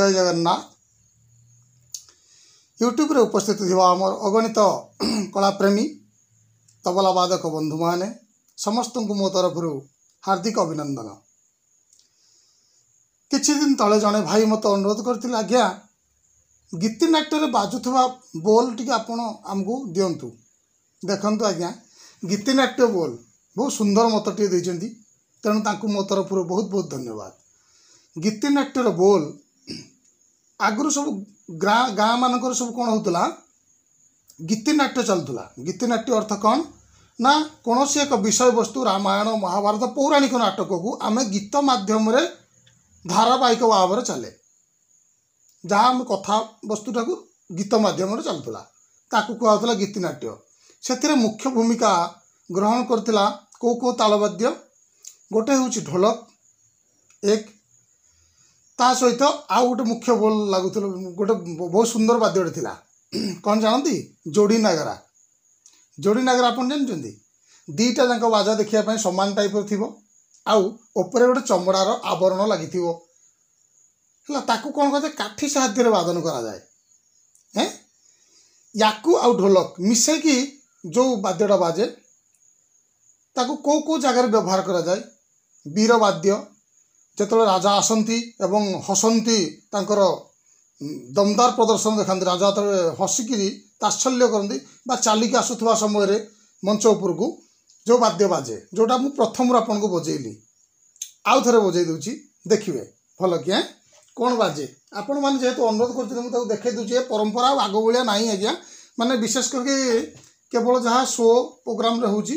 जय जगन्नाथ। यूट्यूब रे उपस्थित थिबा हमर अगणित कलाप्रेमी तबला वादक बंधु माने समस्त को मो तरफ हार्दिक अभिनंदन। किछि दिन तले जने भाई मत अनुरोध करथिले, आज्ञा गीति नाट्य रे बाजुथबा बोल टिके आपण हमकु दियंतु। देखंतु आज्ञा, गीति नाट्य बोल बहुत सुंदर मत टिके दैचंती, तेणु तांकु मो तरफ बहुत बहुत धन्यवाद। गीति नाट्य रे बोल आगुरु सब गाँ मानकर सब कौन होता, गीति नाट्य चलुला। गीति नाट्य अर्थ कौन ना, कौन एक विषय वस्तु रामायण महाभारत पौराणिक नाटक को आम गीत माध्यम रे धारावाहिक भाव चले, जहाँ आम कथा वस्तुटा को गीत माध्यम चलुला, ताकू कहला गीति नाट्य। से मुख्य भूमिका ग्रहण करथिला को तालवाद्य, गोटे हूँ ढोलक एक, ता सहित आउ गोटे मुख्य बोल लगुल, गोटे बहुत सुंदर वाद्य थिला। कौन जानती? जोड़ी नागरा। जोड़ी नागरा आप जानते? दीटा जाक बाजा देखा सामान टाइप थी, आउ गोटे चमड़ार आवरण लगी ताकू कौन कहते काठी साहाय्य वादन करा जाए। हैं याकू आउ ढोलक मिसेकी जो वाद्यटा बाजे ताकू को जगार व्यवहार करा जाए। वीर वाद्य जेतले राजा आसंती एवं हसंती, तांकर दमदार प्रदर्शन देखा, राजा तले हसिकी तात्सल्य करती बा चालिकी आसुवा समय मंच उपर को जो वाद्य बाजे, जोटा मु प्रथम आपन को बजेली, आउ थे बजे दूची, देखिए भल कि कौन बाजे। आपण मैंने जेहेतु अनुरोध कर देखे दूचे, परंपरा आग भाया ना आज्ञा, माने विशेष करके केवल जहाँ शो प्रोग्राम रे होची,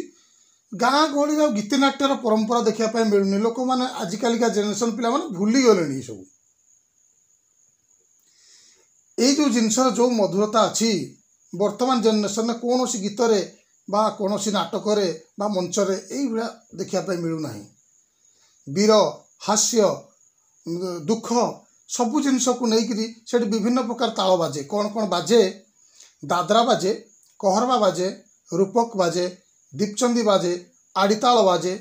गाँ गहली गीति नाट्यर परंपरा देखा मिलूनी। लोक मैंने आजिकालिका जेनेरेशन पिला माने भूली गले सब। ये जो जिनस जो मधुरता अच्छी वर्तमान जेनेरेशन में कौन सी गीत रे बा कौन सी नाटक रे बा मंच रे यही देखा मिलूना। वीर हास्य दुख सबू जिनस को लेकिन से विभिन्न प्रकार ताल बाजे। कौन कौन बाजे? दादरा बाजे, कहरबा बाजे, रूपक बाजे, दीपचंदी बाजे, आड़ीताल बाजे।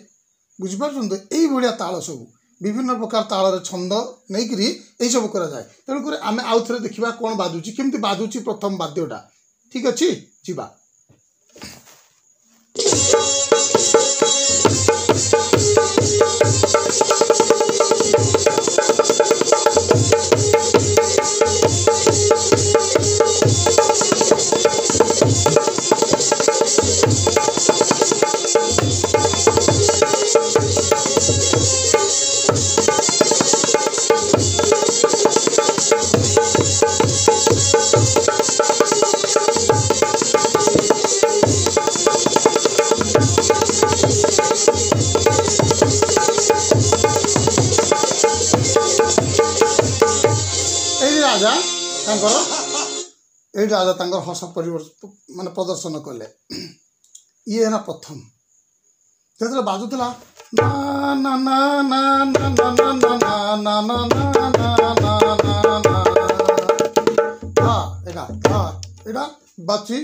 बुझिपार यही भाया ताल सब विभिन्न प्रकार ताल छंद नहीं यही सब करा जाए। तेणुक आम आउ थे देखा कौन बाजुची, केमती बाजुची प्रथम वाद्यटा। ठीक अच्छे जीवा। राजा तांकर हस परिवर्तन माने प्रदर्शन कले। ये है ना प्रथम जो बाजुला ना ना ना ना ना ना ना ना ना ना ना ना ना बाची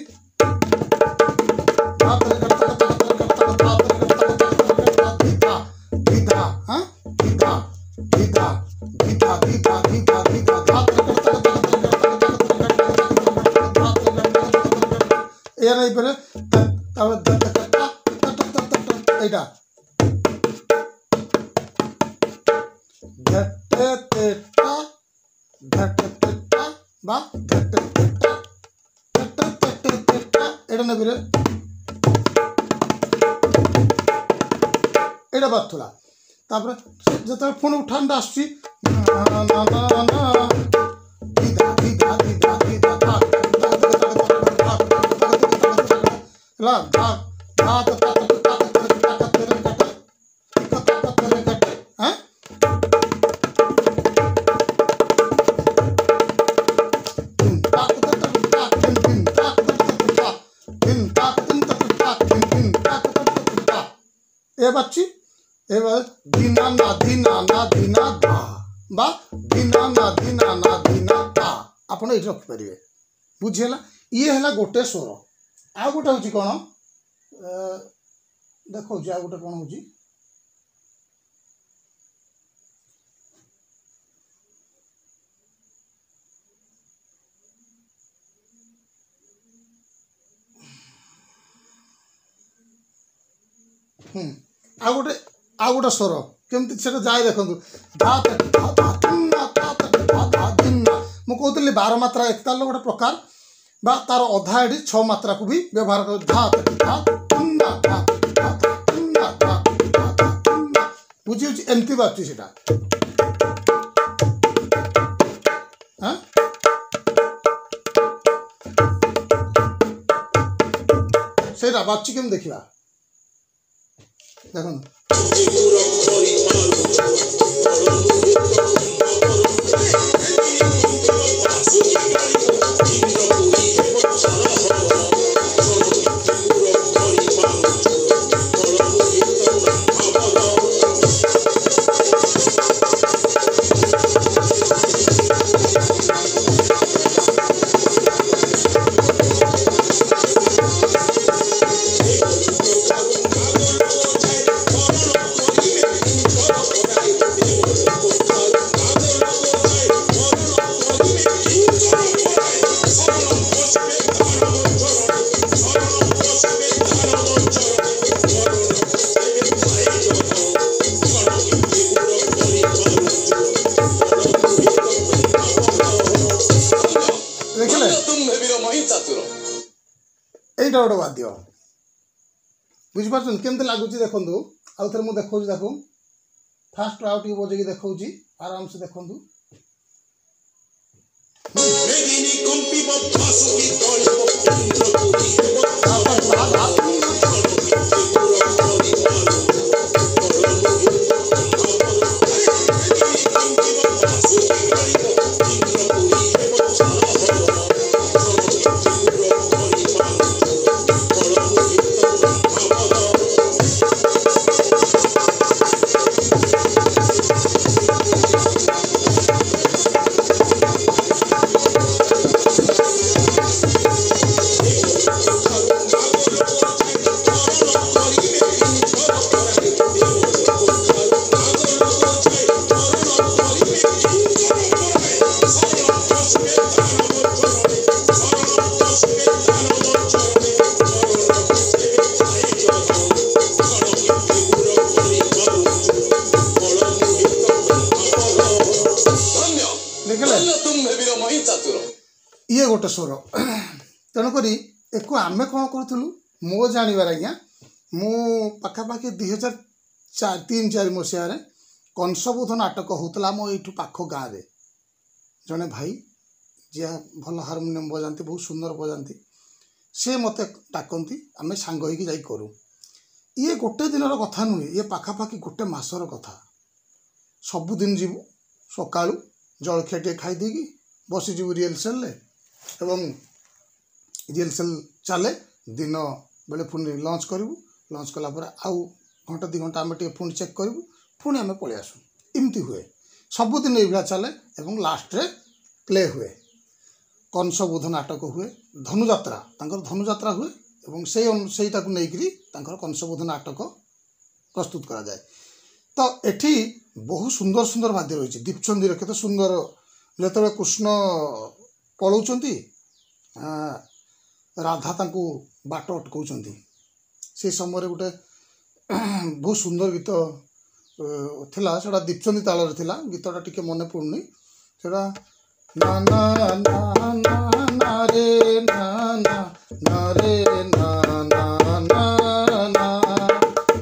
एटा बाथुला जो पुणी उठान आसुची ए बच्ची ए धीना ना धीना ना धीना धा बा धीना ना धीना ना धीना धा आपण ये रखिपारे। बुझीगला? ये है गोटे स्वर। आ गोटे हूँ कौन देखो, आ गोटे कौन हूँ ଆଉ गोटे स्वर केमती से जाए देखो धा मु कहती 12 मात्रा एकताल गोटे प्रकार बा तार अधा एडी 6 मात्रा को भी व्यवहार कर बुझी एमती बाजुची सेटा हाँ सेटा बाजुची केम देखिबा देखो गोटे वाद्य बुझिपार केमती लगुच देखु आउ थे मुझे देखा देखो फास्ट आउ टे बजे देखा आराम से देखु ये गोटे स्वर तेणुक एक आम कौन करूँ मो जानवर आज्ञा मु पाखापाखि 2003-4 मसीह कंसबोध नाटक होता मो ये पाख गाँव में जड़े भाई जी भल हारमोनियम बजाती बहुत सुंदर बजाती सी मत डाकती आम सांग हो करूँ ये गोटे दिन कथा नुहे ये पाखापाखि गोटे मासर कथा सबुदिन जीवु सका जलखिया टे खाईदे बसीजु रिहर्सल एवं रिहर्सल चले दिन बेले पुणी लंच करूँ लंच कलापर आउ घंटा 2 घंटा आम पुणी चेक करूँ पुणी आम पलि आसू इमती हुए सबुदिन ये चले एवं लास्ट रे प्ले हुए कंसबोध नाटक हुए धनुजात्रा धनुजात्रा हुए एवं से कंसबोध नाटक प्रस्तुत करा जाए। तो एठी बहुत सुंदर सुंदर वाद्य रही दीपचंदी केते सुंदर जो कृष्ण पलाउंट राधा तांको बाट अटकाउंट से समय गोटे बहुत सुंदर गीत थिला सेटा दीपचंदी ताल थिला गीतटा टिके मन पड़ुनी सेटा ना ना ना ना ना रे ना ना ना रे ना ना ना ना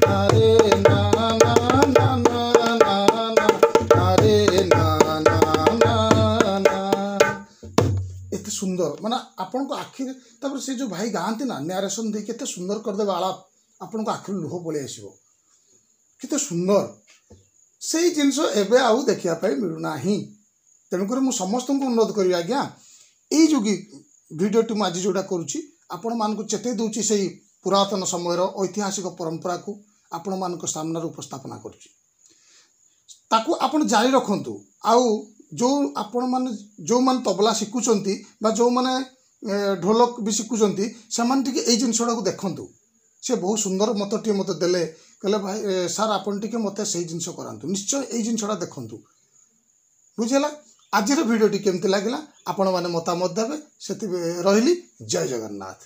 ना रे ना ना ना ना ना ना रे ना ना ना ना एते सुंदर माने आपन को आखिर तापर से जो भाई गांती ना नरेशन दे केते सुंदर कर दे आलाप आपन को आखिर लुह पळे आसीबो केते सुंदर से जिनस एबे आउ देखिया पाई मिलु नाही। तेणुक मुझे समस्त को अनुरोध करी आज्ञा यही जो भिडटी मुझे जोटा करुँची आपण मान चेते दूची से पुरातन समय ऐतिहासिक परंपरा को आपण मान सामने उपस्थापना कर जारी रखु आउ जो आपण मान जो मान तबला शिखुंट जो मैंने ढोलक भी शिखुंट से ये जिनसा को देखु से बहुत सुंदर मत टे मत देले कहले भाई सार आपन टिके मत से जिनस करातु निश्चय ये जिनसा देखु बुझेगा। आज भिडियोटी केमती लगे आपण मैंने मतामत देवे से रही जय जगन्नाथ।